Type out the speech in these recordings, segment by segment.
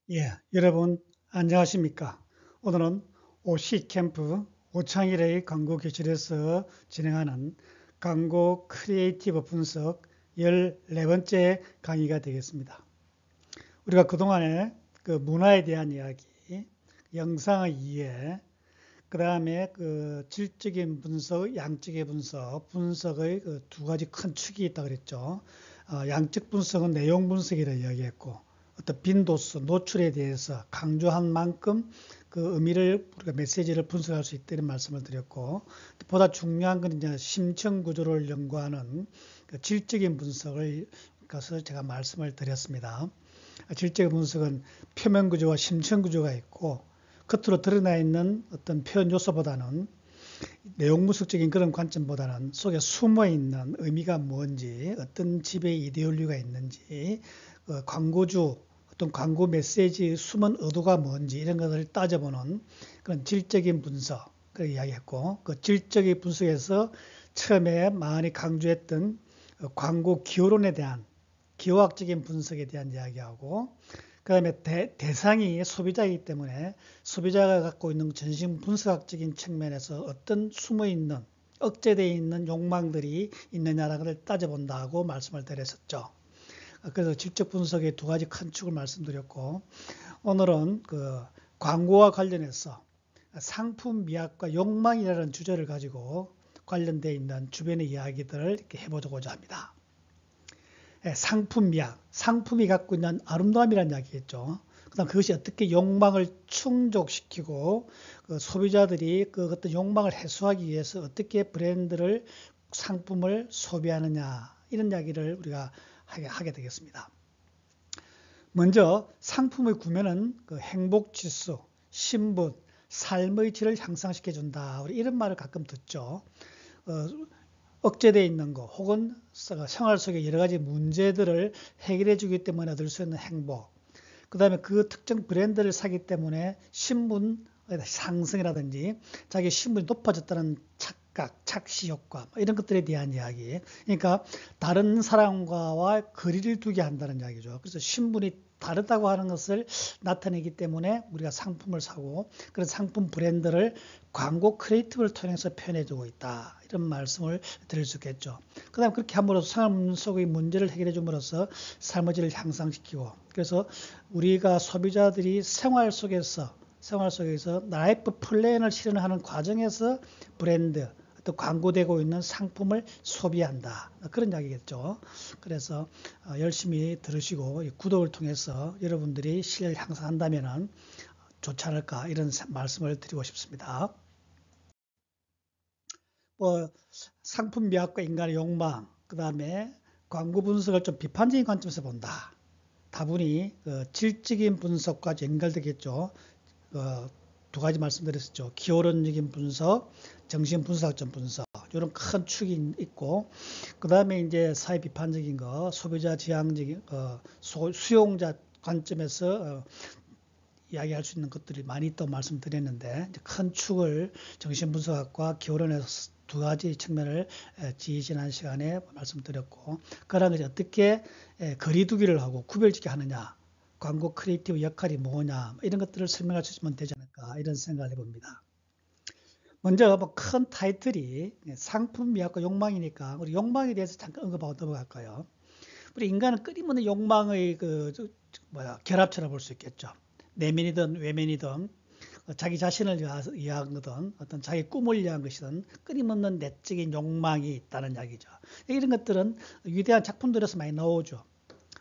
예, 여러분 안녕하십니까? 오늘은 OC 캠프 오창일의 광고 교실에서 진행하는 광고 크리에이티브 분석 14번째 강의가 되겠습니다. 우리가 그동안에 그 문화에 대한 이야기, 영상의 이해, 그 다음에 그 질적인 분석, 양적인 분석, 분석의 그 두 가지 큰 축이 있다 그랬죠. 양적 분석은 내용 분석이라 이야기했고, 어떤 빈도수, 노출에 대해서 강조한 만큼 그 의미를 우리가 메시지를 분석할 수 있다는 말씀을 드렸고, 보다 중요한 건 이제 심층 구조를 연구하는 그 질적인 분석을 것을 제가 말씀을 드렸습니다. 질적 분석은 표면 구조와 심층 구조가 있고 겉으로 드러나 있는 어떤 표현 요소보다는 내용 분석적인 그런 관점보다는 속에 숨어 있는 의미가 뭔지, 어떤 지배의 이데올리가 있는지, 광고주 어떤 광고 메시지의 숨은 의도가 뭔지 이런 것을 따져보는 그런 질적인 분석 그 이야기했고, 그 질적인 분석에서 처음에 많이 강조했던 광고 기호론에 대한 기호학적인 분석에 대한 이야기하고, 그 다음에 대상이 소비자이기 때문에 소비자가 갖고 있는 전신 분석학적인 측면에서 어떤 숨어있는 억제되어 있는 욕망들이 있느냐라는 걸 따져본다고 말씀을 드렸었죠. 그래서 질적 분석의 두 가지 큰 축을 말씀드렸고, 오늘은 그 광고와 관련해서 상품 미학과 욕망이라는 주제를 가지고 관련되어 있는 주변의 이야기들을 이렇게 해보고자 합니다. 상품 미학, 상품이 갖고 있는 아름다움이라는 이야기겠죠. 그다음 그것이 어떻게 욕망을 충족시키고 그 소비자들이 그 어떤 욕망을 해소하기 위해서 어떻게 브랜드를 상품을 소비하느냐 이런 이야기를 우리가 하게 되겠습니다. 먼저 상품의 구매는 그 행복 지수, 신분, 삶의 질을 향상시켜 준다. 우리 이런 말을 가끔 듣죠. 억제되어 있는 거 혹은 생활 속에 여러 가지 문제들을 해결해 주기 때문에 얻을 수 있는 행복, 그 다음에 그 특정 브랜드를 사기 때문에 신분 상승이라든지 자기 신분이 높아졌다는 착각, 착시 효과 이런 것들에 대한 이야기. 그러니까 다른 사람과와 거리를 두게 한다는 이야기죠. 그래서 신분이 다르다고 하는 것을 나타내기 때문에 우리가 상품을 사고 그런 상품 브랜드를 광고 크리에이티브를 통해서 표현해주고 있다. 이런 말씀을 드릴 수 있겠죠. 그 다음에 그렇게 함으로써 삶 속의 문제를 해결해 줌으로써 삶의 질을 향상시키고, 그래서 우리가 소비자들이 생활 속에서 라이프 플랜을 실현하는 과정에서 브랜드, 또 광고되고 있는 상품을 소비한다. 그런 이야기겠죠. 그래서 열심히 들으시고 구독을 통해서 여러분들이 실력을 향상한다면 좋지 않을까 이런 말씀을 드리고 싶습니다. 상품 미학과 인간의 욕망, 그 다음에 광고 분석을 좀 비판적인 관점에서 본다. 다분히 질적인 분석과 연결되겠죠. 두 가지 말씀드렸었죠. 기호론적인 분석, 정신 분석학적 분석, 이런 큰 축이 있고, 그 다음에 이제 사회 비판적인 거, 소비자 지향적인 수용자 관점에서 이야기할 수 있는 것들이 많이 또 말씀드렸는데, 큰 축을 정신분석학과 기호론에서 두 가지 측면을 지난 시간에 말씀드렸고, 그런 것이 어떻게 거리두기를 하고 구별짓게 하느냐, 광고 크리에이티브 역할이 뭐냐, 이런 것들을 설명할 수 있으면 되지 않을까 이런 생각을 해봅니다. 먼저 뭐 큰 타이틀이 상품 미학과 욕망이니까 우리 욕망에 대해서 잠깐 언급하고 넘어갈까요? 우리 인간은 끊임없는 욕망의 결합체라 볼 수 있겠죠. 내면이든 외면이든 자기 자신을 위한 거든 어떤 자기 꿈을 위한 것이든 끊임없는 내적인 욕망이 있다는 이야기죠. 이런 것들은 위대한 작품들에서 많이 나오죠.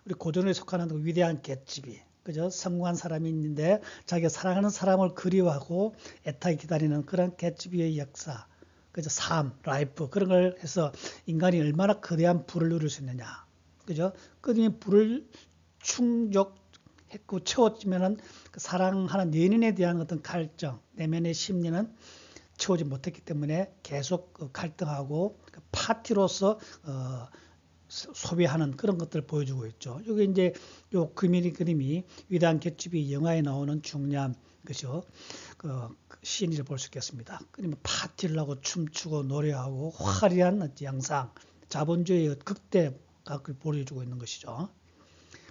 우리 고전에 속하는 그 위대한 갯집이, 그죠? 성공한 사람이 있는데 자기가 사랑하는 사람을 그리워하고 애타게 기다리는 그런 갯집이의 역사, 그죠? 삶, 라이프 그런 걸 해서 인간이 얼마나 거대한 부를 누릴 수 있느냐, 그죠? 끊임없이 부를 충족했고 채워지면은 그 사랑하는 연인에 대한 어떤 갈증, 내면의 심리는 채우지 못했기 때문에 계속 갈등하고 파티로서 소비하는 그런 것들을 보여주고 있죠. 여기 이제 요 그림이 위대한 갯집이 영화에 나오는 중요한 것이요. 그 시인을 볼 수 있겠습니다. 그러면 파티를 하고 춤추고 노래하고 화려한 영상, 자본주의의 극대각을 보여주고 있는 것이죠.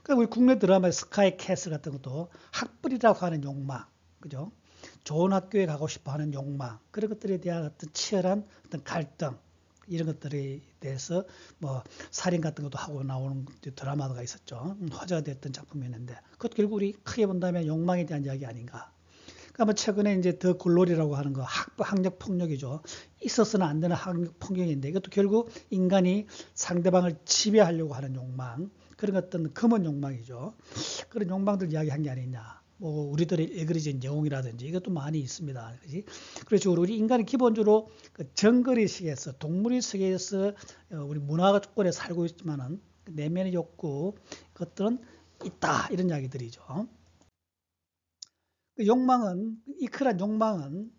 그러니까 우리 국내 드라마의 스카이 캐슬 같은 것도 학벌이라고 하는 욕망, 그죠? 좋은 학교에 가고 싶어 하는 욕망, 그런 것들에 대한 어떤 치열한 어떤 갈등, 이런 것들에 대해서 뭐 살인 같은 것도 하고 나오는 드라마가 있었죠. 화제가 됐던 작품이었는데, 그것도 결국 우리 크게 본다면 욕망에 대한 이야기 아닌가. 그러니까 뭐 최근에 이제 더 글로리라고 하는 거 학력 폭력이죠. 있어서는 안 되는 학력 폭력인데, 이것도 결국 인간이 상대방을 지배하려고 하는 욕망, 그런 어떤 검은 욕망이죠. 그런 욕망들 이야기한 게 아니냐. 뭐 우리들의 일그러진 영웅이라든지 이것도 많이 있습니다. 그렇지? 그렇죠. 우리 인간은 기본적으로 그 정거리 세계에서, 동물의 세계에서 우리 문화권에 살고 있지만은 내면의 욕구, 그것들은 있다, 이런 이야기들이죠. 그 욕망은, 이크란 욕망은,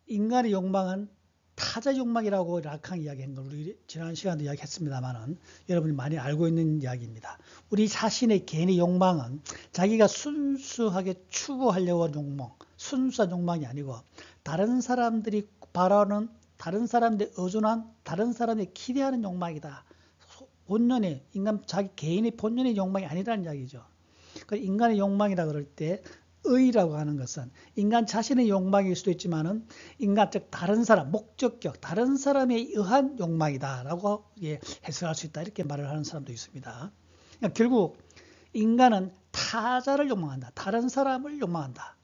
인간의 욕망은 타자 욕망이라고 락한 이야기한 걸 우리 지난 시간에 이야기했습니다만은 여러분이 많이 알고 있는 이야기입니다. 우리 자신의 개인의 욕망은 자기가 순수하게 추구하려고 하는 욕망, 순수한 욕망이 아니고 다른 사람들이 바라는, 다른 사람들의 의존한, 다른 사람들이 기대하는 욕망이다. 본연의, 인간 자기 개인의 본연의 욕망이 아니라는 이야기죠. 인간의 욕망이라 그럴 때 의라고 하는 것은 인간 자신의 욕망일 수도 있지만은 인간 즉 다른 사람, 목적격, 다른 사람에 의한 욕망이다라고 해석할 수 있다, 이렇게 말을 하는 사람도 있습니다. 그러니까 결국 인간은 타자를 욕망한다, 다른 사람을 욕망한다.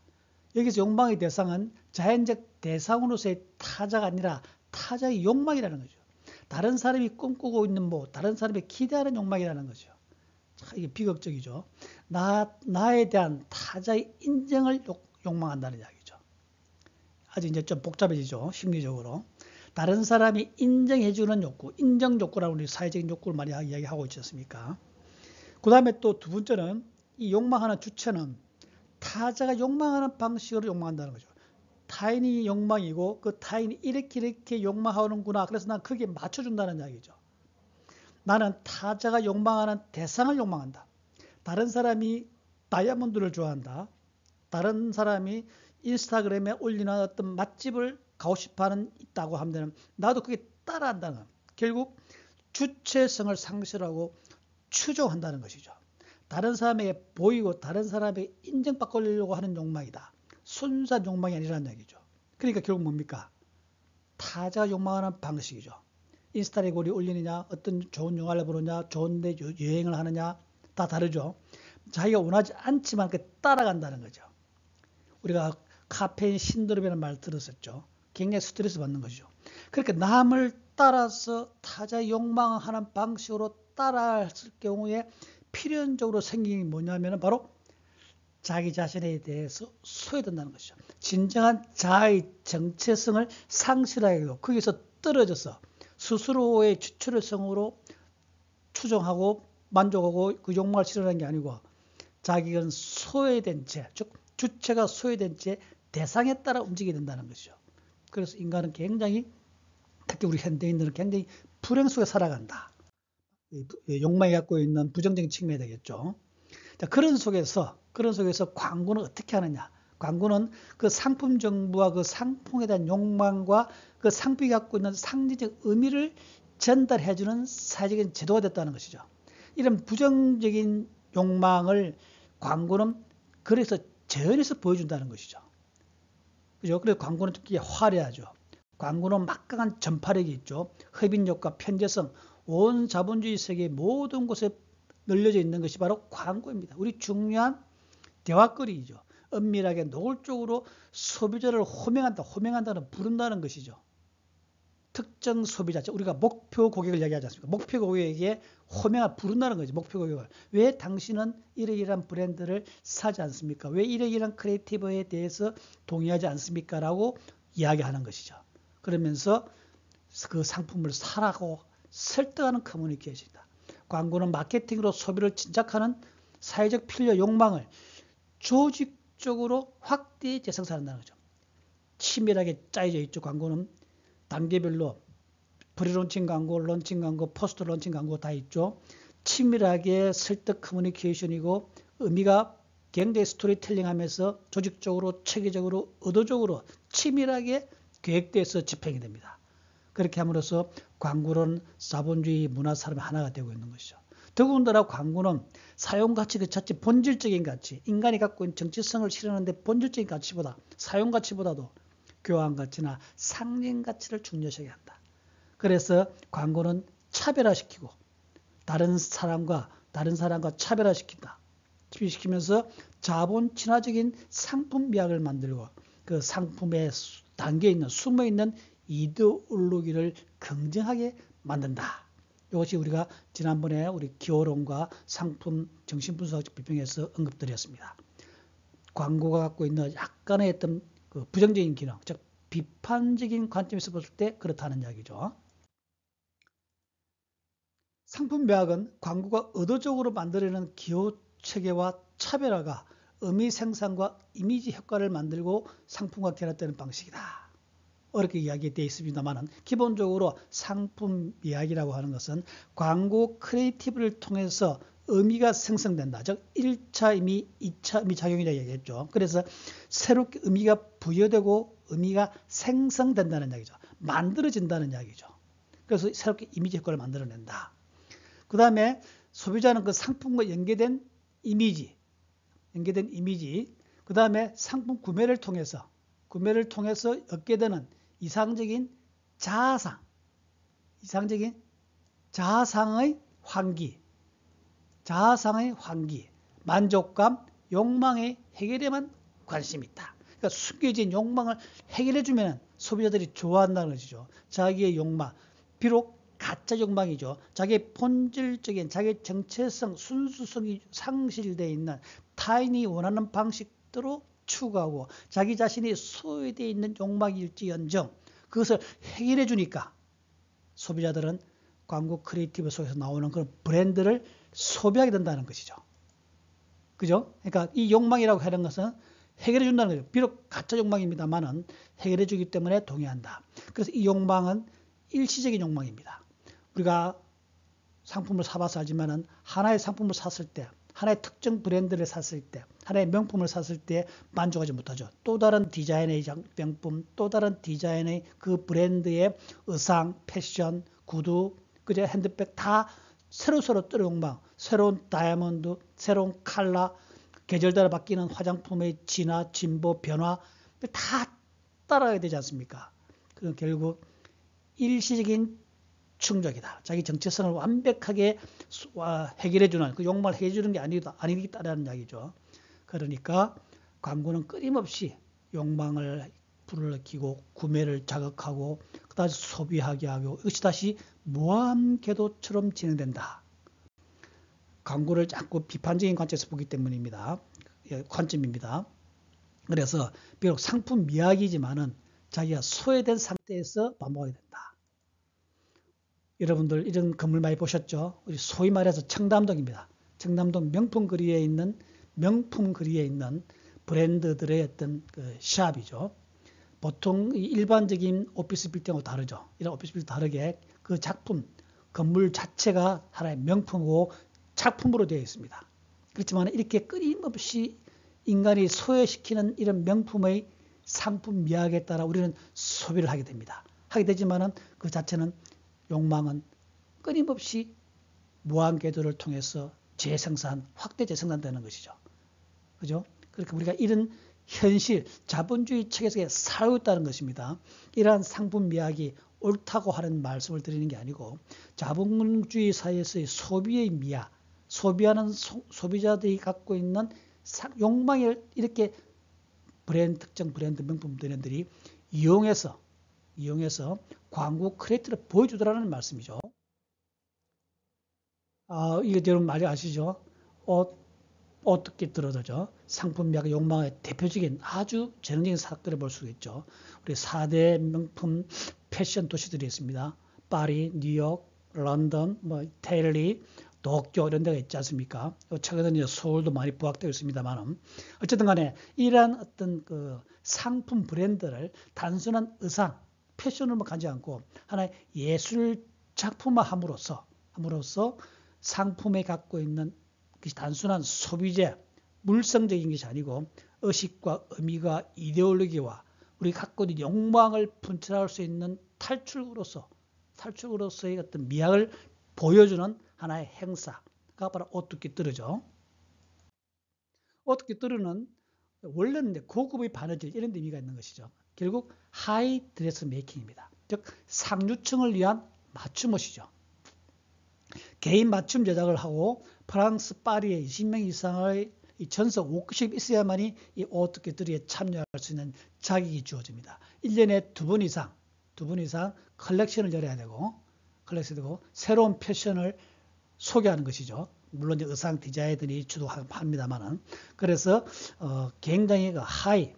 여기서 욕망의 대상은 자연적 대상으로서의 타자가 아니라 타자의 욕망이라는 거죠. 다른 사람이 꿈꾸고 있는 다른 사람이 기대하는 욕망이라는 거죠. 이게 비극적이죠. 나에 대한 타자의 인정을 욕망한다는 이야기죠. 아주 이제 좀 복잡해지죠. 심리적으로. 다른 사람이 인정해주는 욕구, 인정 욕구라는 우리 사회적인 욕구를 많이 이야기하고 있지 않습니까? 그 다음에 또 두 번째는 이 욕망하는 주체는 타자가 욕망하는 방식으로 욕망한다는 거죠. 타인이 욕망이고 그 타인이 이렇게 욕망하는구나. 그래서 난 거기에 맞춰준다는 이야기죠. 나는 타자가 욕망하는 대상을 욕망한다. 다른 사람이 다이아몬드를 좋아한다. 다른 사람이 인스타그램에 올리는 어떤 맛집을 가고 싶어하는 있다고 하면 나도 그게 따라한다는 것. 결국 주체성을 상실하고 추종한다는 것이죠. 다른 사람에게 보이고 다른 사람에게 인정받으려고 하는 욕망이다. 순수한 욕망이 아니라는 얘기죠. 그러니까 결국 뭡니까? 타자가 욕망하는 방식이죠. 인스타에 글이 올리느냐, 어떤 좋은 영화를 보느냐, 좋은 데 여행을 하느냐, 다 다르죠. 자기가 원하지 않지만 따라간다는 거죠. 우리가 카페인 신드롬이라는 말 들었었죠. 굉장히 스트레스 받는 것이죠. 그렇게 남을 따라서 타자의 욕망하는 방식으로 따라했을 경우에 필연적으로 생긴 게 뭐냐면 바로 자기 자신에 대해서 소외된다는 것이죠. 진정한 자아의 정체성을 상실하게 되고 거기서 떨어져서 스스로의 추출성으로 추종하고 만족하고 그 욕망을 실현하는 게 아니고 자기는 소외된 채, 즉 주체가 소외된 채 대상에 따라 움직이게 된다는 것이죠. 그래서 인간은 굉장히, 특히 우리 현대인들은 굉장히 불행 속에 살아간다. 욕망이 갖고 있는 부정적인 측면이 되겠죠. 자, 그런 속에서 광고는 어떻게 하느냐? 광고는 그 상품 정보와 그 상품에 대한 욕망과 그 상품이 갖고 있는 상징적 의미를 전달해주는 사회적인 제도가 됐다는 것이죠. 이런 부정적인 욕망을 광고는 그래서 재현해서 보여준다는 것이죠. 그죠? 그래서 광고는 특히 화려하죠. 광고는 막강한 전파력이 있죠. 흡인력과 편제성, 온 자본주의 세계 모든 곳에 널려져 있는 것이 바로 광고입니다. 우리 중요한 대화거리이죠. 은밀하게 노골적으로 소비자를 호명한다는 부른다는 것이죠. 특정 소비자, 우리가 목표 고객을 이야기하지 않습니까? 목표 고객에게 부른다는 거죠. 목표 고객을. 왜 당신은 이러이러한 브랜드를 사지 않습니까? 왜 이러이러한 크리에이티브에 대해서 동의하지 않습니까? 라고 이야기하는 것이죠. 그러면서 그 상품을 사라고 설득하는 커뮤니케이션이다. 광고는 마케팅으로 소비를 진작하는 사회적 필요 욕망을 조직적으로 확대 재생산한다는 거죠. 치밀하게 짜여져 있죠. 광고는 단계별로 프리론칭 광고, 론칭 광고, 포스트 론칭 광고 다 있죠. 치밀하게 설득 커뮤니케이션이고 의미가 굉장히 스토리텔링하면서 조직적으로, 체계적으로, 의도적으로 치밀하게 계획돼서 집행이 됩니다. 그렇게 함으로써 광고는 자본주의 문화 산업의 하나가 되고 있는 것이죠. 더군다나 광고는 사용가치 그 자체 본질적인 가치, 인간이 갖고 있는 정체성을 실현하는데 본질적인 가치보다 사용가치보다도 교환가치나 상징가치를 중요시하게 한다. 그래서 광고는 차별화시키고 다른 사람과 차별화시킨다. 시키면서 자본 친화적인 상품 미학을 만들고 그 상품에 담겨있는 숨어있는 이데올로기를 긍정하게 만든다. 이것이 우리가 지난번에 우리 기호론과 상품 정신분석학 비평에서 언급드렸습니다. 광고가 갖고 있는 약간의 어떤 그 부정적인 기능, 즉 비판적인 관점에서 봤을 때 그렇다는 이야기죠. 상품 매학은 광고가 의도적으로 만들어내는 기호 체계와 차별화가 의미 생산과 이미지 효과를 만들고 상품과 결합되는 방식이다. 어렵게 이야기되어 있습니다만 기본적으로 상품 이야기라고 하는 것은 광고 크리에이티브를 통해서 의미가 생성된다. 즉 1차 의미, 2차 의미 작용이라고 얘기했죠. 그래서 새롭게 의미가 부여되고 의미가 생성된다는 이야기죠. 만들어진다는 이야기죠. 그래서 새롭게 이미지 효과를 만들어낸다. 그 다음에 소비자는 그 상품과 연계된 이미지, 그 다음에 상품 구매를 통해서 얻게 되는 이상적인 자아상의 환기, 만족감, 욕망의 해결에만 관심이 있다. 그러니까 숨겨진 욕망을 해결해주면 소비자들이 좋아한다는 것이죠. 자기의 욕망, 비록 가짜 욕망이죠. 자기의 본질적인 자기의 정체성, 순수성이 상실되어 있는 타인이 원하는 방식대로 추구하고 자기 자신이 소외되어 있는 욕망일지언정 그것을 해결해 주니까 소비자들은 광고 크리에이티브 속에서 나오는 그런 브랜드를 소비하게 된다는 것이죠. 그죠? 그러니까 이 욕망이라고 하는 것은 해결해 준다는 거죠. 비록 가짜 욕망입니다만은 해결해 주기 때문에 동의한다. 그래서 이 욕망은 일시적인 욕망입니다. 우리가 상품을 사봐서 알지만은 하나의 상품을 샀을 때, 하나의 특정 브랜드를 샀을 때, 하나의 명품을 샀을 때 만족하지 못하죠. 또 다른 디자인의 명품, 또 다른 디자인의 그 브랜드의 의상, 패션, 구두, 그저 핸드백 다 새로 뜨는 욕망, 새로운 다이아몬드, 새로운 컬러, 계절따라 바뀌는 화장품의 진화, 진보, 변화 다 따라가야 되지 않습니까? 그건 결국 일시적인 충족이다. 자기 정체성을 완벽하게 해결해주는 그 욕망을 해결해주는 게 아니다라는 이야기죠. 그러니까 광고는 끊임없이 욕망을 불러일으키고 구매를 자극하고 그다지 소비하게 하고 이것이 다시 무한궤도처럼 진행된다. 광고를 자꾸 비판적인 관점에서 보기 때문입니다. 관점입니다. 그래서 비록 상품 미학이지만은 자기가 소외된 상태에서 반복하게 된다. 여러분들 이런 건물 많이 보셨죠? 우리 소위 말해서 청담동입니다. 청담동 명품 거리에 있는 브랜드들의 어떤 그 샵이죠. 보통 일반적인 오피스 빌딩하고 다르죠. 이런 오피스 빌딩 다르게 그 작품, 건물 자체가 하나의 명품이고 작품으로 되어 있습니다. 그렇지만 이렇게 끊임없이 인간이 소외시키는 이런 명품의 상품 미학에 따라 우리는 소비를 하게 됩니다. 하게 되지만은 그 자체는 욕망은 끊임없이 무한궤도를 통해서 확대 재생산되는 것이죠. 그죠? 그러니까 우리가 이런 현실, 자본주의 체계에서 살고 있다는 것입니다. 이러한 상품 미학이 옳다고 하는 말씀을 드리는 게 아니고 자본주의 사회에서의 소비의 미학, 소비하는 소비자들이 갖고 있는 욕망을 이렇게 특정 브랜드, 명품 브랜드들이 이용해서 광고 크리에이터를 보여주더라는 말씀이죠. 이거 여러분 많이 아시죠? 어떻게 들어도죠? 상품 미학 욕망의 대표적인 아주 전형적인 사건을 볼 수 있죠. 우리 4대 명품 패션 도시들이 있습니다. 파리, 뉴욕, 런던, 델리, 도쿄 이런 데가 있지 않습니까? 최근에 이제 서울도 많이 부각되어 있습니다만 어쨌든 간에 이러한 어떤 그 상품 브랜드를 단순한 의상, 패션으로만 가지 않고 하나의 예술 작품화함으로써 상품에 갖고 있는 것이 단순한 소비재, 물성적인 것이 아니고 의식과 의미가 이데올로기와 우리 갖고 있는 욕망을 분출할 수 있는 탈출구로서의 어떤 미학을 보여주는 하나의 행사, 바로 오뚜기 뜨르죠. 오뚜기 뜨르는 원래는 고급의 바느질 이런 데 의미가 있는 것이죠. 결국 하이 드레스 메이킹입니다. 즉 상류층을 위한 맞춤옷이죠. 개인 맞춤 제작을 하고 프랑스 파리에 20명 이상의 전속 워크숍이 있어야만이 이 오뚜기뜨리에 참여할 수 있는 자격이 주어집니다. 1년에 두 번 이상 컬렉션을 열어야 되고 새로운 패션을 소개하는 것이죠. 물론 이제 의상 디자이너들이 주도합니다만은. 그래서 굉장히 하이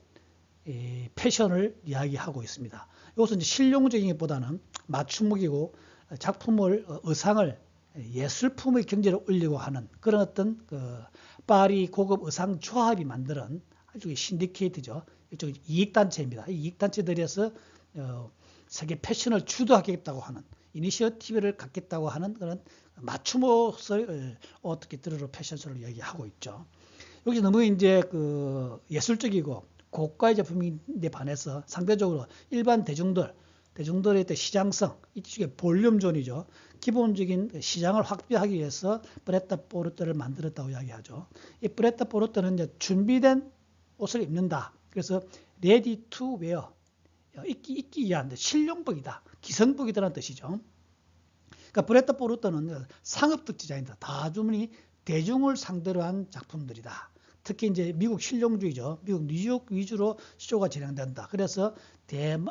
패션을 이야기하고 있습니다. 이것은 이제 실용적인 것보다는 맞춤목이고 작품을 의상을 예술품의 경지를 올리고 하는 그런 어떤 파리 고급 의상 조합이 만드는 아주 신디케이트죠. 이쪽 이익단체입니다. 이 이익단체들에서 세계 패션을 주도하겠다고 하는 이니셔티브를 갖겠다고 하는 그런 맞춤옷을 어떻게 들으러 패션쇼를 이야기하고 있죠. 여기 너무 이제 예술적이고 고가의 제품인데 반해서 상대적으로 일반 대중들의 시장성, 이쪽에 볼륨존이죠. 기본적인 시장을 확대하기 위해서 브레타-포르테를 만들었다고 이야기하죠. 이 브레타-포르테는 이제 준비된 옷을 입는다. 그래서 ready to wear, 입기 위한 실용복이다, 기성복이다라는 뜻이죠. 그러니까 브레타-포르테는 상업적 디자인이다. 다주문이 대중을 상대로 한 작품들이다. 특히 이제 미국 실용주의죠. 미국 뉴욕 위주로 쇼가 진행된다. 그래서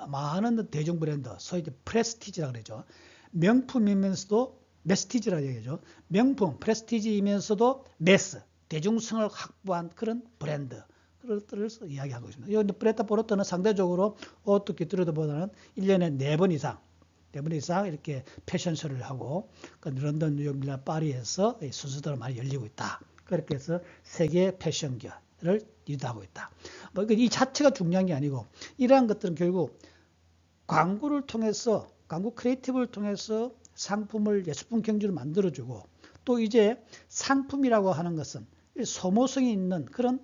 많은 대중 브랜드, 소위 프레스티지라고 그러죠. 명품이면서도 메스티지라고 얘기하죠. 명품, 프레스티지이면서도 메스, 대중성을 확보한 그런 브랜드. 그것들을 이야기하고 있습니다. 이 브레타-포르테는 상대적으로 어떻게 들어보다는 1년에 4번 이상 이렇게 패션쇼를 하고 런던, 뉴욕, 밀란, 파리에서 순서대로 많이 열리고 있다. 그렇게 해서 세계 패션계를 리드하고 있다. 이 자체가 중요한 게 아니고 이러한 것들은 결국 광고를 통해서 광고 크리에이티브를 통해서 상품을 예술품 경주를 만들어주고 또 이제 상품이라고 하는 것은 소모성이 있는 그런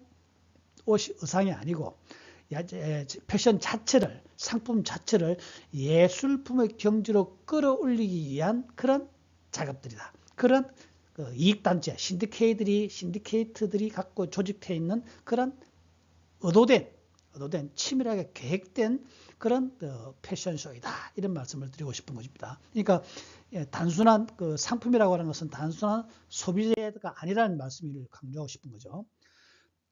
옷이 의상이 아니고 패션 자체를 상품 자체를 예술품의 경지로 끌어올리기 위한 그런 작업들이다. 그런 이익단체, 신디케이트들이 갖고 조직되어 있는 그런 의도된 치밀하게 계획된 그런 패션쇼이다. 이런 말씀을 드리고 싶은 것입니다. 그러니까 단순한 상품이라고 하는 것은 단순한 소비재가 아니라는 말씀을 강조하고 싶은 거죠.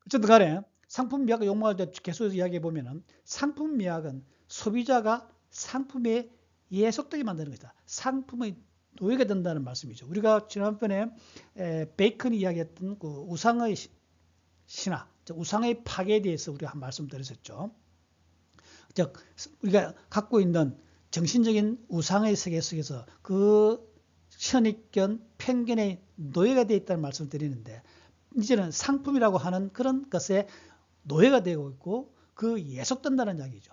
어쨌든 간에 상품 미학을 용어할 때 계속 이야기해 보면은 상품 미학은 소비자가 상품에 예속되게 만드는 것이다. 상품의 노예가 된다는 말씀이죠. 우리가 지난번에 베이컨이 이야기했던 우상의 신화, 우상의 파괴에 대해서 우리가 한 말씀 드렸었죠. 즉 우리가 갖고 있는 정신적인 우상의 세계 속에서 그 선입견, 편견의 노예가 되어 있다는 말씀을 드리는데 이제는 상품이라고 하는 그런 것에 노예가 되고 있고 그 예속된다는 이야기죠.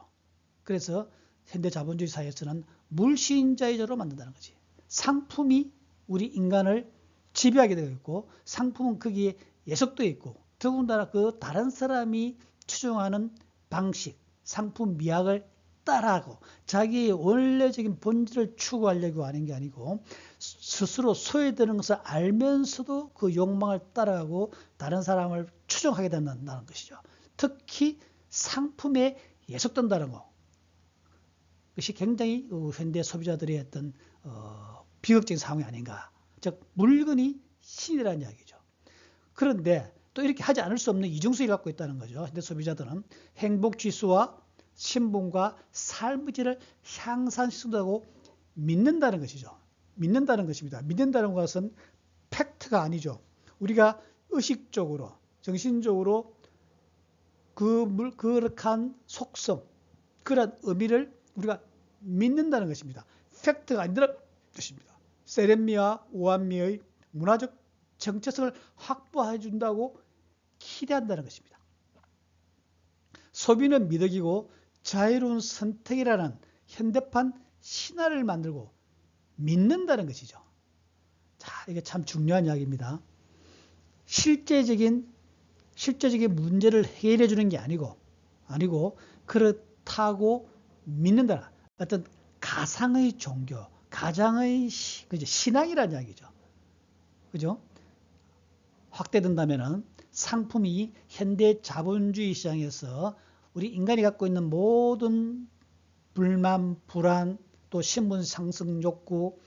그래서 현대 자본주의 사회에서는 물시인자유제로 만든다는 거지. 상품이 우리 인간을 지배하게 되어 있고 상품은 거기에 예속되어 있고 더군다나 그 다른 사람이 추종하는 방식, 상품 미학을 따라하고 자기의 원래적인 본질을 추구하려고 하는 게 아니고 스스로 소외되는 것을 알면서도 그 욕망을 따라가고 다른 사람을 추종하게 된다는 것이죠. 특히 상품에 예속된다는 것. 그것이 굉장히 현대 소비자들의 어떤 비극적인 상황이 아닌가. 즉 물건이 신이라는 이야기죠. 그런데 또 이렇게 하지 않을 수 없는 이중성이 갖고 있다는 거죠. 현대 소비자들은 행복지수와 신분과 삶의 질을 향상시킨다고 믿는다는 것이죠. 믿는다는 것입니다. 믿는다는 것은 팩트가 아니죠. 우리가 의식적으로, 정신적으로 그렇한 속성, 그런 의미를 우리가 믿는다는 것입니다. 팩트가 아니라는 것입니다. 세련미와 우아미의 문화적 정체성을 확보해 준다고 기대한다는 것입니다. 소비는 미덕이고 자유로운 선택이라는 현대판 신화를 만들고 믿는다는 것이죠. 자, 이게 참 중요한 이야기입니다. 실제적인 문제를 해결해 주는 게 아니고 그렇다고 믿는다. 어떤 가상의 종교, 가상의 신앙이라는 이야기죠. 그죠? 확대된다면 상품이 현대 자본주의 시장에서 우리 인간이 갖고 있는 모든 불만, 불안, 또 신분 상승 욕구,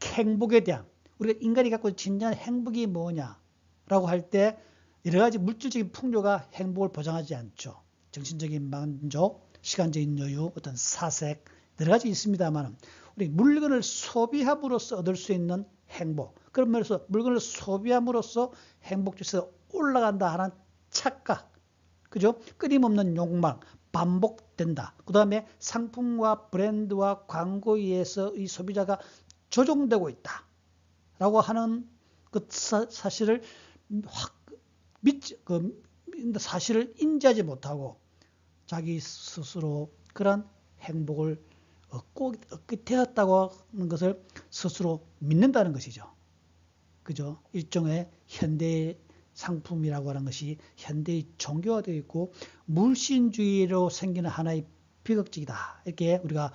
행복에 대한 우리가 인간이 갖고 있는 진정한 행복이 뭐냐라고 할 때 여러 가지 물질적인 풍요가 행복을 보장하지 않죠. 정신적인 만족, 시간적인 여유, 어떤 사색 여러 가지 있습니다만 우리 물건을 소비함으로써 얻을 수 있는 행복, 그런 면에서 물건을 소비함으로써 행복지수가 올라간다 하는 착각, 그죠? 끊임없는 욕망, 반복된다. 그 다음에 상품과 브랜드와 광고에 의해서 이 소비자가 조종되고 있다 라고 하는 그 사실을 사실을 인지하지 못하고 자기 스스로 그런 행복을 얻게 되었다고 하는 것을 스스로 믿는다는 것이죠. 그죠? 일종의 현대 상품이라고 하는 것이 현대의 종교화되어 있고 물신주의로 생기는 하나의 비극적이다. 이렇게 우리가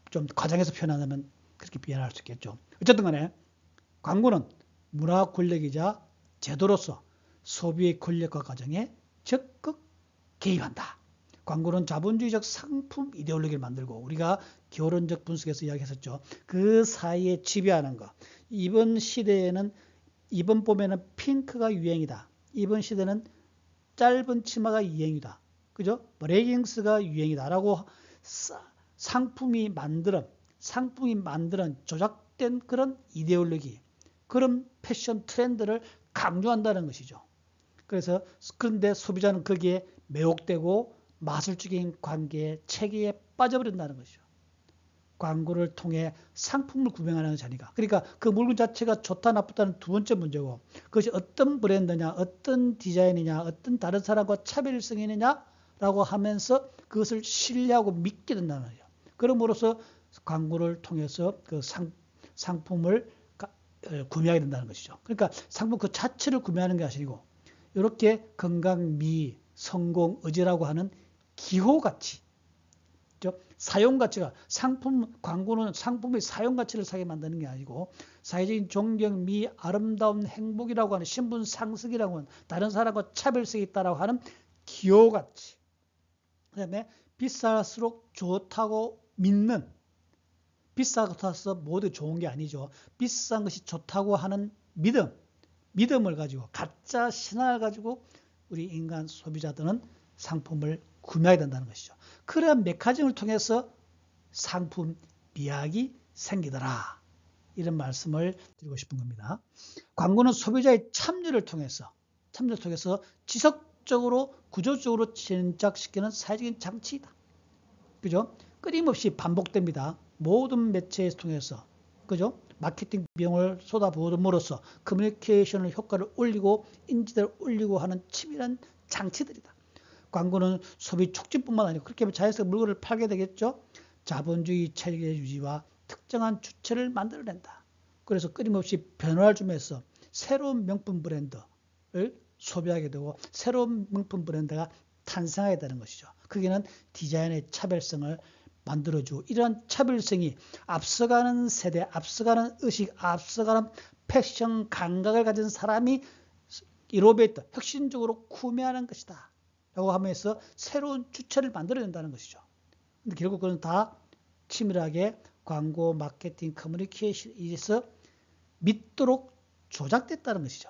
좀 과장해서 표현하면 그렇게 표현할 수 있겠죠. 어쨌든 간에 광고는 문화 권력이자 제도로서 소비의 권력과 과정에 적극 개입한다. 광고는 자본주의적 상품 이데올로기를 만들고 우리가 교론적 분석에서 이야기했었죠. 그 사이에 지배하는 것. 이번 시대에는 이번 봄에는 핑크가 유행이다. 이번 시대는 짧은 치마가 유행이다. 그죠? 레깅스가 유행이다. 라고 상품이 만드는 조작된 그런 이데올로기, 그런 패션 트렌드를 강조한다는 것이죠. 그런데 소비자는 거기에 매혹되고 마술적인 관계에 체계에 빠져버린다는 것이죠. 광고를 통해 상품을 구매하는 자리가. 그러니까 그 물건 자체가 좋다 나쁘다는 두 번째 문제고 그것이 어떤 브랜드냐, 어떤 디자인이냐, 어떤 다른 사람과 차별성이 있느냐라고 하면서 그것을 신뢰하고 믿게 된다는 거예요. 그럼으로써 광고를 통해서 그 상품을 구매하게 된다는 것이죠. 그러니까 상품 그 자체를 구매하는 게 아니고 이렇게 건강, 미, 성공, 의지라고 하는 기호가치, 사용가치가 광고는 상품의 사용가치를 사게 만드는 게 아니고 사회적인 존경, 미, 아름다운 행복이라고 하는 신분 상승이라고 하는 다른 사람과 차별성이 있다라고 하는 기호가치, 그 다음에 비쌀수록 좋다고 믿는, 비싸서 모두 좋은 게 아니죠. 비싼 것이 좋다고 하는 믿음을 가지고 가짜 신화를 가지고 우리 인간 소비자들은 상품을 구매하게 된다는 것이죠. 그런 메커니즘을 통해서 상품 미학이 생기더라. 이런 말씀을 드리고 싶은 겁니다. 광고는 소비자의 참여를 통해서 지속적으로 구조적으로 진작시키는 사회적인 장치이다. 그죠? 끊임없이 반복됩니다. 모든 매체를 통해서, 그죠? 마케팅 비용을 쏟아부음으로써 커뮤니케이션의 효과를 올리고 인지도를 올리고 하는 치밀한 장치들이다. 광고는 소비 촉진뿐만 아니고 그렇게 하면 자연스럽게 물건을 팔게 되겠죠. 자본주의 체계 유지와 특정한 주체를 만들어낸다. 그래서 끊임없이 변화를 주면서 새로운 명품 브랜드를 소비하게 되고 새로운 명품 브랜드가 탄생하게 되는 것이죠. 거기는 디자인의 차별성을 만들어주고 이러한 차별성이 앞서가는 세대, 앞서가는 의식, 앞서가는 패션 감각을 가진 사람이 이노베이터, 혁신적으로 구매하는 것이다 라고 하면서 새로운 주체를 만들어낸다는 것이죠. 근데 결국 그건 다 치밀하게 광고, 마케팅, 커뮤니케이션에서 믿도록 조작됐다는 것이죠.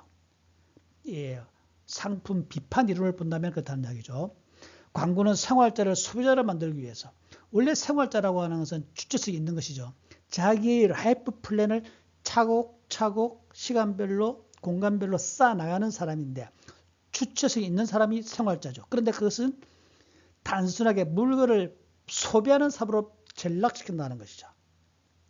예, 상품 비판 이론을 본다면 그렇다는 이야기죠. 광고는 생활자를 소비자를 만들기 위해서, 원래 생활자라고 하는 것은 주체성이 있는 것이죠. 자기의 라이프 플랜을 차곡차곡 시간별로 공간별로 쌓아나가는 사람인데 주체성이 있는 사람이 생활자죠. 그런데 그것은 단순하게 물건을 소비하는 사업으로 전락시킨다는 것이죠.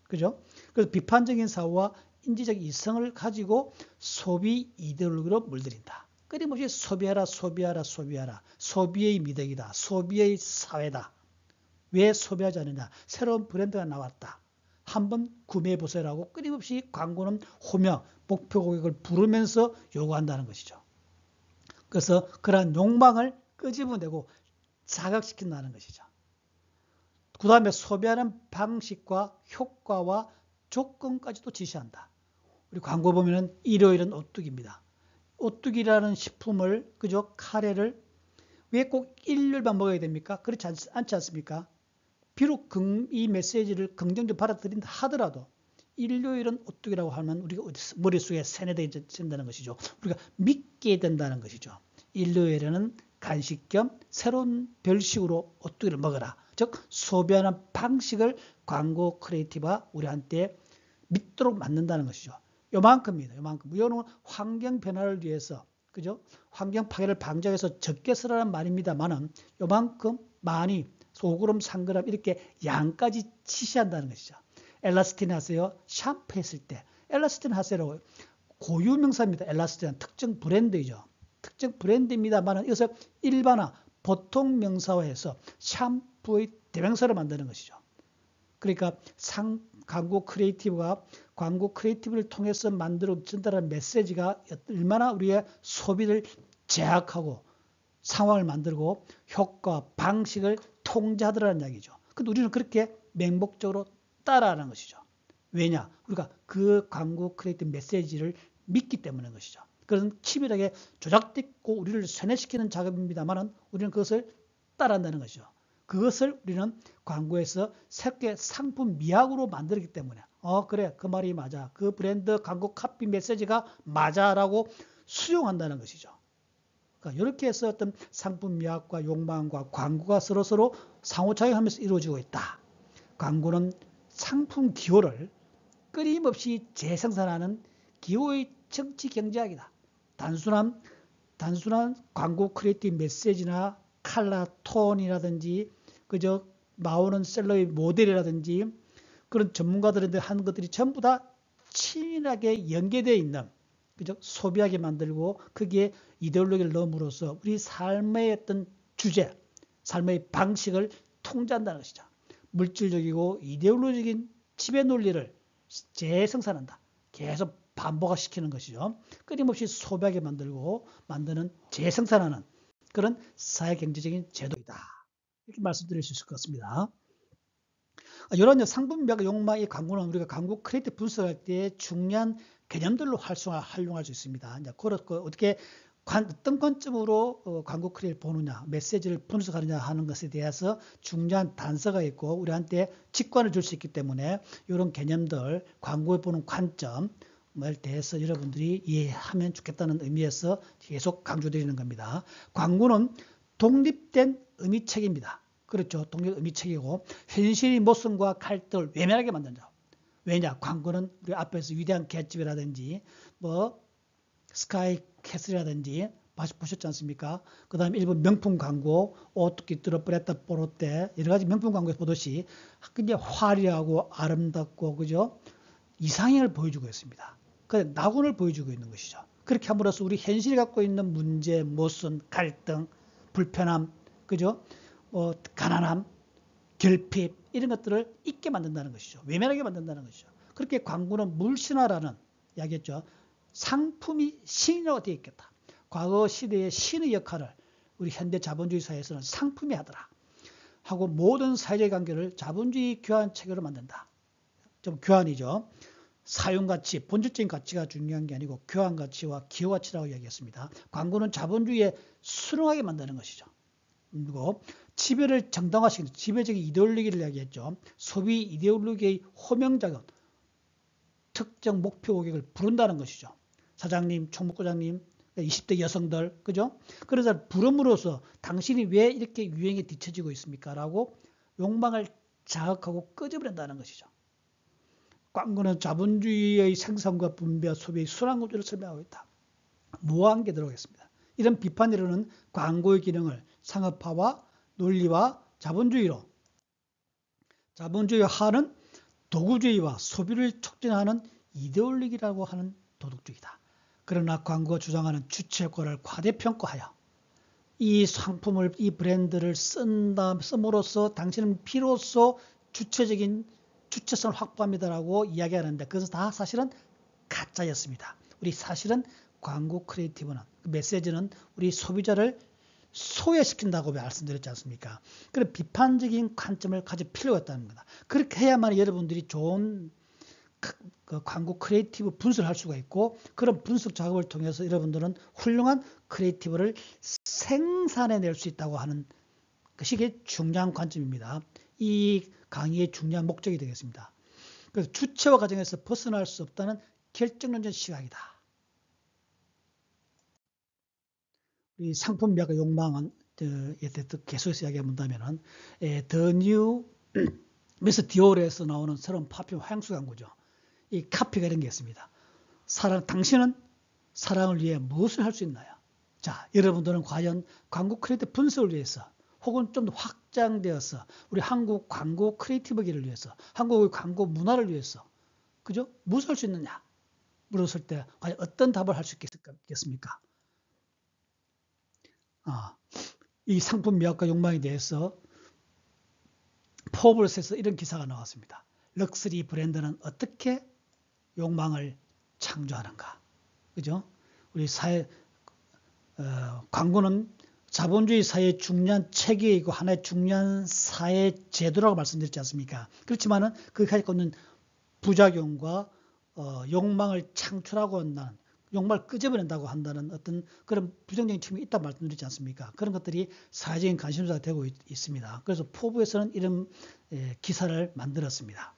그죠? 그래서 비판적인 사고와 인지적 이성을 가지고 소비 이데올로기로 물들인다. 끊임없이 소비하라. 소비의 미덕이다. 소비의 사회다. 왜 소비하지 않느냐? 새로운 브랜드가 나왔다. 한번 구매해보세요라고 끊임없이 광고는 호명, 목표 고객을 부르면서 요구한다는 것이죠. 그래서 그러한 욕망을 끄집어내고 자극시킨다는 것이죠. 그 다음에 소비하는 방식과 효과와 조건까지도 지시한다. 우리 광고 보면은 일요일은 오뚜기입니다. 오뚜기라는 식품을, 그죠? 카레를 왜 꼭 일요일만 먹어야 됩니까? 그렇지 않지 않습니까? 비록 이 메시지를 긍정적으로 받아들인다 하더라도 일요일은 오뚜기라고 하면 우리가 머릿속에 세뇌된다는 것이죠. 우리가 믿게 된다는 것이죠. 일요일에는 간식 겸 새로운 별식으로 오뚜기를 먹어라. 즉 소비하는 방식을 광고 크리에이티브가 우리한테 믿도록 만든다는 것이죠. 요만큼입니다. 요만큼. 이거는 환경 변화를 위해서, 그죠? 환경 파괴를 방지하기 위해서 적게 쓰라는 말입니다만은 요만큼 많이 소그램, 3g 이렇게 양까지 지시한다는 것이죠. 엘라스틴 하세요. 샴푸 했을 때 엘라스틴 하세요라고 고유명사입니다. 엘라스틴은 특정 브랜드이죠. 특정 브랜드입니다만은 이것을 일반화, 보통 명사화해서 샴푸의 대명사를 만드는 것이죠. 그러니까 광고 크리에이티브가 광고 크리에이티브를 통해서 만들어 전달하는 메시지가 얼마나 우리의 소비를 제약하고 상황을 만들고 효과, 방식을 통제하더라는 이야기죠. 근데 우리는 그렇게 맹목적으로 따라하는 것이죠. 왜냐? 우리가 그 광고 크리에이티브 메시지를 믿기 때문인 것이죠. 그런 치밀하게 조작됐고 우리를 세뇌시키는 작업입니다만 우리는 그것을 따라한다는 것이죠. 그것을 우리는 광고에서 새롭게 상품 미학으로 만들기 때문에 그래 그 말이 맞아. 그 브랜드 광고 카피 메시지가 맞아라고 수용한다는 것이죠. 그러니까 이렇게 해서 어떤 상품 미학과 욕망과 광고가 서로 상호작용하면서 이루어지고 있다. 광고는 상품 기호를 끊임없이 재생산하는 기호의 정치 경제학이다. 단순한 광고 크리에이티브 메시지나 컬러 톤이라든지 그저 나오는 셀러의 모델이라든지 그런 전문가들한테 하는 것들이 전부 다 치밀하게 연계되어 있는 그죠? 소비하게 만들고 거기에 이데올로기를 넣음으로써 우리 삶의 어떤 주제, 삶의 방식을 통제한다는 것이죠. 물질적이고 이데올로기적인 지배 논리를 재생산한다. 계속 반복화시키는 것이죠. 끊임없이 소비하게 만드는 재생산하는 그런 사회경제적인 제도이다. 이렇게 말씀드릴 수 있을 것 같습니다. 이런 상품명 욕망의 광고는 우리가 광고 크리에이티브 분석할 때 중요한 개념들로 활용할 수 있습니다. 이제 어떻게 어떤 관점으로 광고 크리에이티브 보느냐, 메시지를 분석하느냐 하는 것에 대해서 중요한 단서가 있고 우리한테 직관을 줄 수 있기 때문에 이런 개념들, 광고에 보는 관점에 대해서 여러분들이 이해하면 좋겠다는 의미에서 계속 강조드리는 겁니다. 광고는 독립된 의미책입니다. 그렇죠. 독립 의미책이고 현실의 모순과 갈등을 외면하게 만든다. 왜냐? 광고는 우리 앞에서 위대한 갯집이라든지 스카이 캐슬이라든지 보셨지 않습니까? 그 다음에 일본 명품 광고 오뚜기 뚜러브레타 포로테 여러 가지 명품 광고에서 보듯이 굉장히 화려하고 아름답고 그죠? 이상형을 보여주고 있습니다. 그 낙원을 보여주고 있는 것이죠. 그렇게 함으로써 우리 현실이 갖고 있는 문제, 모순, 갈등, 불편함, 그죠? 가난함, 결핍 이런 것들을 잊게 만든다는 것이죠. 외면하게 만든다는 것이죠. 그렇게 광고는 물신화라는 이야기했죠. 상품이 신이라고 되어 있겠다. 과거 시대의 신의 역할을 우리 현대 자본주의 사회에서는 상품이 하더라. 하고 모든 사회적 관계를 자본주의 교환 체계로 만든다. 좀 교환이죠. 사용가치, 본질적인 가치가 중요한 게 아니고 교환 가치와 기호 가치라고 이야기했습니다. 광고는 자본주의에 순응하게 만드는 것이죠. 그리고 지배를 정당화시키는 지배적인 이데올로기를 이야기했죠. 소비 이데올로기의 호명작용, 특정 목표 고객을 부른다는 것이죠. 사장님, 총무과장님, 20대 여성들, 그죠? 그래서 부름으로써 당신이 왜 이렇게 유행에 뒤처지고 있습니까? 라고 욕망을 자극하고 끄집어낸다는 것이죠. 광고는 자본주의의 생산과 분배와 소비의 순환구조를 설명하고 있다. 무한하게 들어가겠습니다. 이런 비판으로는 광고의 기능을 상업화와 논리와 자본주의로 자본주의화는 도구주의와 소비를 촉진하는 이데올로기라고 하는 도덕주의다. 그러나 광고가 주장하는 주체 효과를 과대평가하여 이 상품을 이 브랜드를 씀으로써 당신은 비로소 주체성을 확보합니다라고 이야기하는데 그것은 다 사실은 가짜였습니다. 우리 사실은 광고 크리에이티브는 메시지는 우리 소비자를 소외시킨다고 말씀드렸지 않습니까? 그런 비판적인 관점을 가질 필요가 있다는 겁니다. 그렇게 해야만 여러분들이 좋은 그 광고 크리에이티브 분석을 할 수가 있고, 그런 분석 작업을 통해서 여러분들은 훌륭한 크리에이티브를 생산해낼 수 있다고 하는 것이 중요한 관점입니다. 이 강의의 중요한 목적이 되겠습니다. 그래서 주체와 과정에서 벗어날 수 없다는 결정론적 시각이다. 이 상품 미학과 욕망은 계속해서 이야기해 본다면은 The New 미스 디올에서 나오는 새로운 파퓰 향수 광고죠. 이 카피가 이런 게 있습니다. 당신은 사랑을 위해 무엇을 할 수 있나요? 자, 여러분들은 과연 광고 크리에이티브 분석을 위해서 혹은 좀 더 확장되어서 우리 한국 광고 크리에이티브기를 위해서 한국의 광고 문화를 위해서 그죠? 무엇을 할 수 있느냐? 물었을 때 과연 어떤 답을 할 수 있겠습니까? 이 상품 미학과 욕망에 대해서 포브스에서 이런 기사가 나왔습니다. 럭셔리 브랜드는 어떻게 욕망을 창조하는가? 그죠? 우리 광고는 자본주의 사회의 중요한 체계이고 하나의 중요한 사회 제도라고 말씀드렸지 않습니까? 그렇지만은 그게 가지고 있는 부작용과 욕망을 창출하고 한다는, 욕망을 끄집어낸다고 한다는 어떤 그런 부정적인 측면이 있다고 말씀드렸지 않습니까? 그런 것들이 사회적인 관심사가 되고 있습니다. 그래서 포브에서는 이런 기사를 만들었습니다.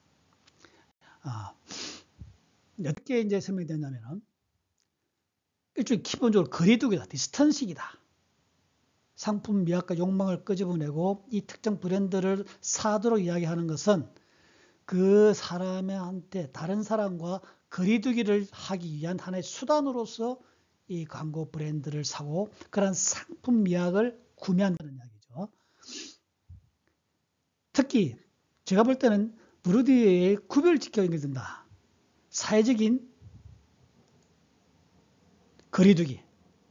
어떻게 이제 설명이 되냐면은 일종의 기본적으로 거리두기다, 디스턴싱이다. 상품 미학과 욕망을 끄집어내고 이 특정 브랜드를 사도록 이야기하는 것은 그 사람한테 다른 사람과 거리두기를 하기 위한 하나의 수단으로서 이 광고 브랜드를 사고 그런 상품 미학을 구매한다는 이야기죠. 특히 제가 볼 때는 브루디의 구별지켜 있게 된다. 사회적인 거리두기,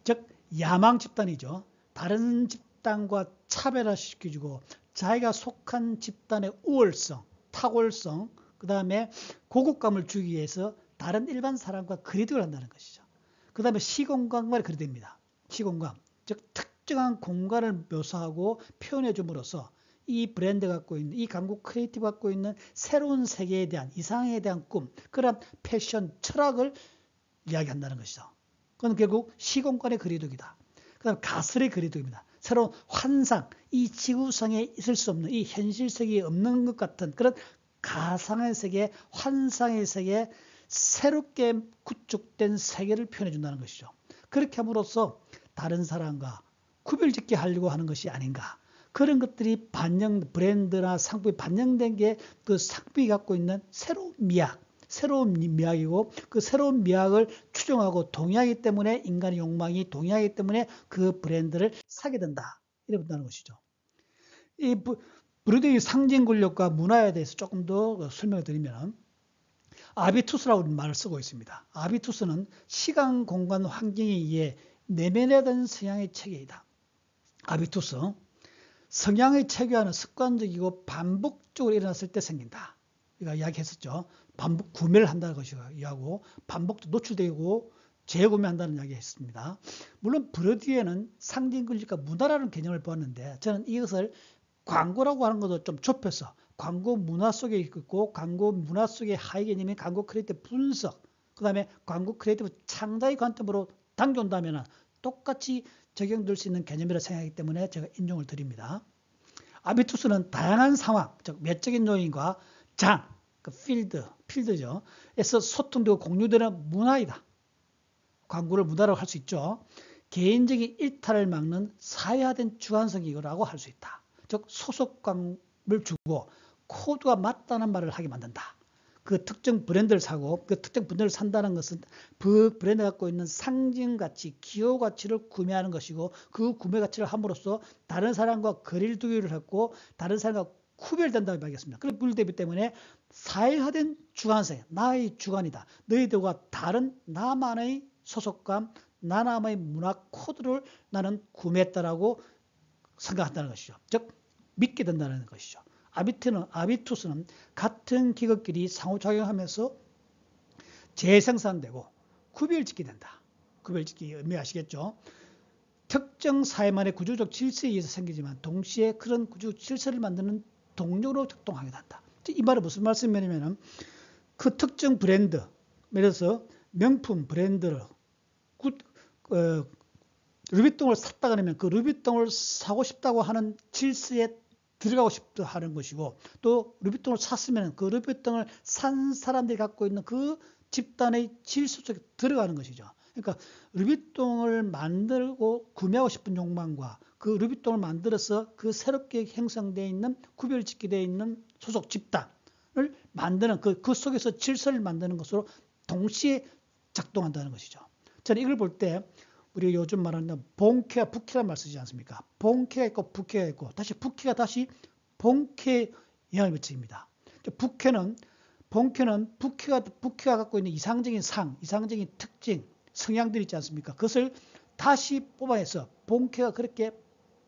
즉 야망 집단이죠. 다른 집단과 차별화시켜주고 자기가 속한 집단의 우월성, 탁월성, 그 다음에 고급감을 주기 위해서 다른 일반 사람과 거리두기를 한다는 것이죠. 그 다음에 시공간과의 거리두기입니다. 시공간, 즉 특정한 공간을 묘사하고 표현해 줌으로써 이 브랜드가 갖고 있는, 이 광고 크리에이티브 갖고 있는 새로운 세계에 대한, 이상에 대한 꿈, 그런 패션, 철학을 이야기한다는 것이죠. 그건 결국 시공간의 거리두기다. 그 다음 가설의 거리두기입니다. 새로운 환상, 이 지구상에 있을 수 없는, 이 현실 세계에 없는 것 같은 그런 가상의 세계, 환상의 세계, 새롭게 구축된 세계를 표현해 준다는 것이죠. 그렇게 함으로써 다른 사람과 구별짓게 하려고 하는 것이 아닌가. 그런 것들이 브랜드나 상품이 반영된 게 그 상품이 갖고 있는 새로운 미학, 새로운 미학이고 그 새로운 미학을 추종하고 동의하기 때문에 인간의 욕망이 동의하기 때문에 그 브랜드를 사게 된다. 이렇게 본다는 것이죠. 이 브루디의 상징 권력과 문화에 대해서 조금 더 설명을 드리면 아비투스라고 말을 쓰고 있습니다. 아비투스는 시간, 공간, 환경에 의해 내면화된 성향의 체계이다. 아비투스, 성향의 체계화는 습관적이고 반복적으로 일어났을 때 생긴다. 우리가 이야기했었죠. 반복 구매를 한다는 것이고 반복도 노출되고 재구매한다는 이야기 했습니다. 물론 브루디에는 상징 권력과 문화라는 개념을 보았는데 저는 이것을 광고라고 하는 것도 좀 좁혀서 광고 문화 속에 있고 광고 문화 속의 하위 개념인 광고 크리에이티브 분석, 그 다음에 광고 크리에이티브 창작의 관점으로 당겨온다면 똑같이 적용될 수 있는 개념이라 생각하기 때문에 제가 인용을 드립니다. 아비투스는 다양한 상황, 즉 외적인 요인과 장, 그 필드죠. 에서 소통되고 공유되는 문화이다. 광고를 문화라고 할 수 있죠. 개인적인 일탈을 막는 사회화된 주관성이라고 할 수 있다. 즉 소속감을 주고 코드가 맞다는 말을 하게 만든다. 그 특정 브랜드를 사고 그 특정 브랜드를 산다는 것은 그 브랜드가 갖고 있는 상징가치, 기호가치를 구매하는 것이고 그 구매가치를 함으로써 다른 사람과 거리를 두기를 했고 다른 사람과 구별된다고 말하겠습니다. 그런 분대비 때문에 사회화된 주관성, 나의 주관이다. 너희들과 다른 나만의 소속감, 나만의 문화 코드를 나는 구매했다라고 생각한다는 것이죠. 즉 믿게 된다는 것이죠. 아비투스는 같은 기업끼리 상호작용하면서 재생산되고 구별짓게 된다. 구별짓기 의미 아시겠죠? 특정 사회만의 구조적 질서에 의해서 생기지만 동시에 그런 구조적 질서를 만드는 동력으로 작동하게 된다. 이 말은 무슨 말씀이냐면 그 특정 브랜드, 예를 들어서 명품 브랜드를 루비통을 샀다 그러면 그 루비통을 사고 싶다고 하는 질서에 들어가고 싶다 하는 것이고, 또 루비통을 샀으면 그 루비통을 산 사람들이 갖고 있는 그 집단의 질서 속에 들어가는 것이죠. 그러니까 루비통을 만들고 구매하고 싶은 욕망과 그 루비통을 만들어서 그 새롭게 형성되어 있는 구별짓게 되어 있는 소속 집단을 만드는 그 속에서 질서를 만드는 것으로 동시에 작동한다는 것이죠. 저는 이걸 볼 때 우리 요즘 말하는 본캐와 부캐란 말 쓰지 않습니까? 본캐가 있고 부캐가 있고 다시 부캐가 다시 본캐에 영향을 미칩니다. 본캐는 부캐가 갖고 있는 이상적인 이상적인 특징, 성향들이 있지 않습니까? 그것을 다시 뽑아내서 본캐가 그렇게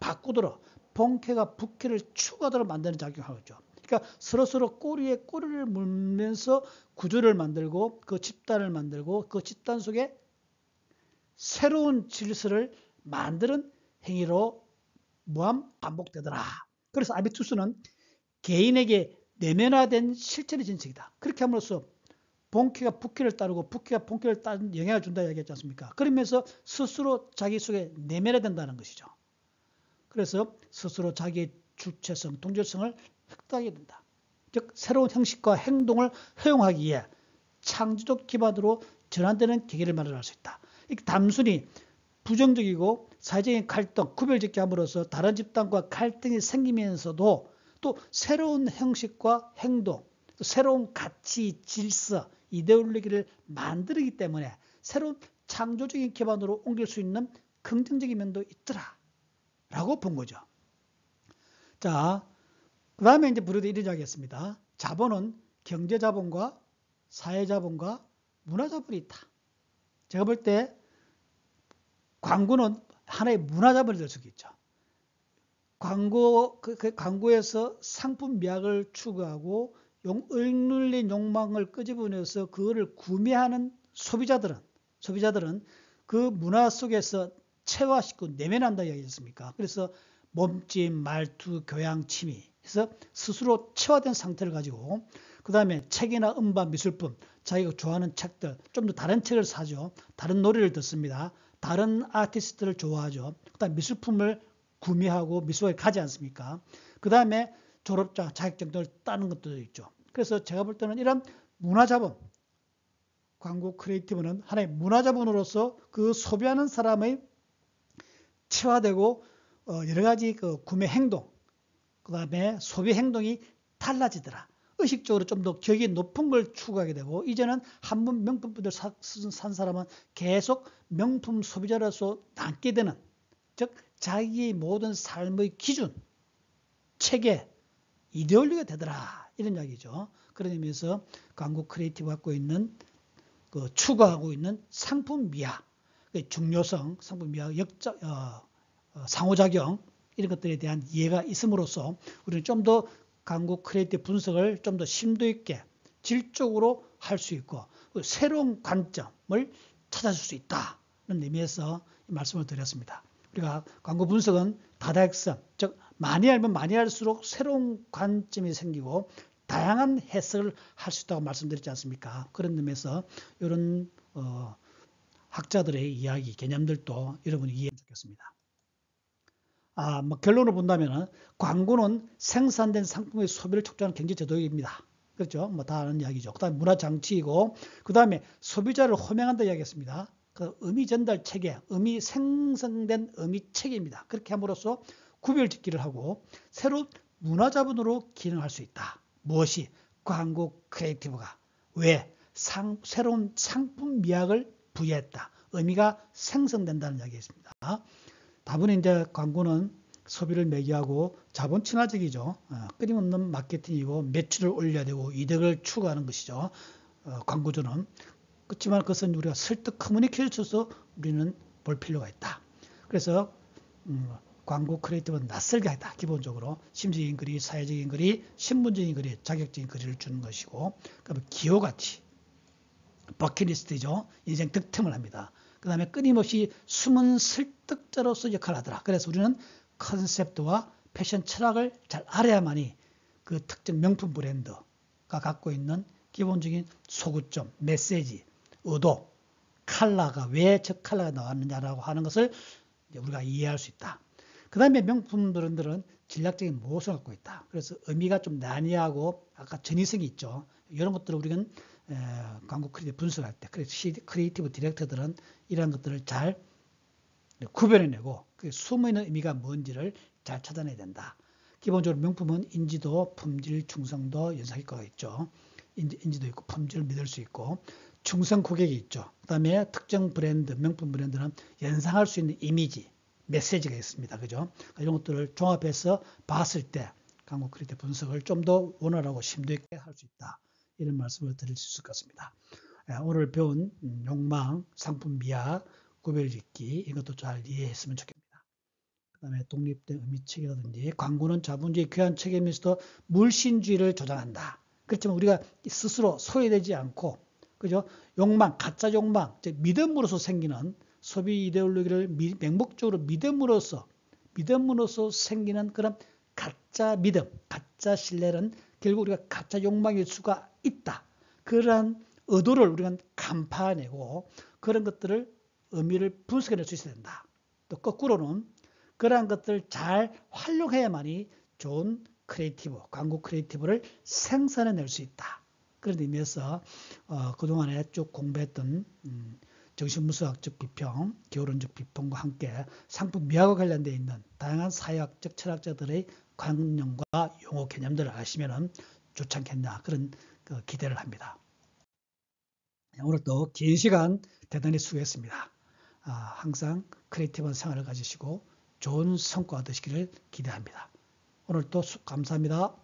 바꾸도록 본캐가 부캐를 추가하도록 만드는 작용을 하죠. 그러니까 서로 꼬리에 꼬리를 물면서 구조를 만들고 그 집단을 만들고 그 집단 속에 새로운 질서를 만드는 행위로 무한 반복되더라. 그래서 아비투스는 개인에게 내면화된 실천의 진책이다. 그렇게 함으로써 본캐가 부캐를 따르고 부캐가 본캐를 따르는 영향을 준다 얘기했지 않습니까? 그러면서 스스로 자기 속에 내면화된다는 것이죠. 그래서 스스로 자기의 주체성, 동질성을 획득하게 된다. 즉 새로운 형식과 행동을 허용하기에 창조적 기반으로 전환되는 계기를 마련할 수 있다. 단순히 부정적이고 사회적인 갈등, 구별짓기 함으로써 다른 집단과 갈등이 생기면서도 또 새로운 형식과 행동, 또 새로운 가치, 질서, 이데올로기를 만들기 때문에 새로운 창조적인 기반으로 옮길 수 있는 긍정적인 면도 있더라 라고 본 거죠. 자, 그 다음에 이제 부르드 이런 이야기 했습니다. 자본은 경제자본과 사회자본과 문화자본이 있다. 제가 볼 때 광고는 하나의 문화자본이 될 수 있죠. 광고에서 상품 미학을 추구하고 억눌린 욕망을 끄집어내서 그거를 구매하는 소비자들은 그 문화 속에서 체화시키고 내면한다 이야기했습니까? 그래서 몸짓, 말투, 교양, 취미 그래서 스스로 체화된 상태를 가지고 그 다음에 책이나 음반, 미술품 자기가 좋아하는 책들 좀 더 다른 책을 사죠. 다른 노래를 듣습니다. 다른 아티스트를 좋아하죠. 그 다음에 미술품을 구매하고 미술관에 가지 않습니까? 그 다음에 졸업장, 자격증 등을 따는 것도 있죠. 그래서 제가 볼 때는 이런 문화자본, 광고 크리에이티브는 하나의 문화자본으로서 그 소비하는 사람의 체화되고 여러 가지 그 구매 행동, 그 다음에 소비 행동이 달라지더라. 의식적으로 좀 더 격이 높은 걸 추구하게 되고 이제는 한 번 명품들을 산 사람은 계속 명품 소비자로서 남게 되는 즉 자기의 모든 삶의 기준, 체계, 이데올로기가 되더라 이런 이야기죠. 그런 의미에서 광고 크리에이티브가 갖고 있는 추구하고 있는 상품 미학, 중요성, 상품 미학, 상호작용 이런 것들에 대한 이해가 있음으로써 우리는 좀 더 광고 크리에이티브 분석을 좀 더 심도 있게 질적으로 할 수 있고 새로운 관점을 찾아줄 수 있다는 의미에서 말씀을 드렸습니다. 우리가 광고 분석은 다다익선, 즉 많이 알면 많이 알수록 새로운 관점이 생기고 다양한 해석을 할 수 있다고 말씀드렸지 않습니까? 그런 의미에서 이런 학자들의 이야기, 개념들도 여러분이 이해했으면 좋겠습니다. 결론을 본다면 광고는 생산된 상품의 소비를 촉진하는 경제 제도입니다. 그렇죠? 다 아는 이야기죠. 그 다음에 문화 장치이고, 그 다음에 소비자를 호명한다 이야기했습니다. 그 의미 전달 체계, 의미 생성된 의미 체계입니다. 그렇게 함으로써 구별짓기를 하고 새로 문화 자본으로 기능할 수 있다. 무엇이? 광고 크리에이티브가. 왜? 새로운 상품 미학을 부여했다. 의미가 생성된다는 이야기였습니다. 다분히 이제 광고는 소비를 매개하고 자본 친화적이죠. 끊임없는 마케팅이고 매출을 올려야 되고 이득을 추구하는 것이죠. 광고주는. 그렇지만 그것은 우리가 설득 커뮤니케이션에서 우리는 볼 필요가 있다. 그래서 광고 크리에이티브는 낯설게 하다. 기본적으로 심리적인 글이, 사회적인 글이, 신분적인 글이, 자격적인 글을 주는 것이고 그다음에 기호가치, 버킷리스트죠. 인생 득템을 합니다. 그 다음에 끊임없이 숨은 설득자로서 역할을 하더라. 그래서 우리는 컨셉트와 패션 철학을 잘 알아야만이 그 특정 명품 브랜드가 갖고 있는 기본적인 소구점, 메시지, 의도, 컬러가 왜 저 컬러가 나왔느냐라고 하는 것을 우리가 이해할 수 있다. 그 다음에 명품들은 전략적인 모습을 갖고 있다. 그래서 의미가 좀 난이하고 아까 전이성이 있죠. 이런 것들을 우리는 광고 크리에이티브 분석할 때, 그래서 크리에이티브 디렉터들은 이런 것들을 잘 구별해내고 그 숨어있는 의미가 뭔지를 잘 찾아내야 된다. 기본적으로 명품은 인지도, 품질, 충성도, 연상효과가 있죠. 인지도 있고 품질을 믿을 수 있고 충성 고객이 있죠. 그 다음에 특정 브랜드, 명품 브랜드는 연상할 수 있는 이미지, 메시지가 있습니다. 그죠? 이런 것들을 종합해서 봤을 때 광고 크리에이티브 분석을 좀 더 원활하고 심도 있게 할 수 있다. 이런 말씀을 드릴 수 있을 것 같습니다. 오늘 배운 욕망, 상품 미학, 구별짓기 이것도 잘 이해했으면 좋겠습니다. 그 다음에 독립된 의미체계라든지 광고는 자본주의 교환 체계면서도 물신주의를 조장한다. 그렇지만 우리가 스스로 소외되지 않고 그죠? 욕망, 가짜 욕망, 믿음으로서 생기는 소비 이데올로기를 맹목적으로 믿음으로써 생기는 그런 가짜 믿음, 가짜 신뢰는 결국 우리가 가짜 욕망일 수가 있다. 그러한 의도를 우리가 간파해내고 그런 것들을 의미를 분석해낼 수 있어야 된다. 또 거꾸로는 그러한 것들을 잘 활용해야만이 좋은 크리에이티브, 광고 크리에이티브를 생산해낼 수 있다. 그런 의미에서 그동안에 쭉 공부했던 정신분석학적 비평, 개론적 비평과 함께 상품 미학과 관련되어 있는 다양한 사회학적 철학자들의 관념과 용어 개념들을 아시면 좋지 않겠나 그런 기대를 합니다. 오늘도 긴 시간 대단히 수고했습니다. 항상 크리에이티브한 생활을 가지시고 좋은 성과 얻으시기를 기대합니다. 오늘도 감사합니다.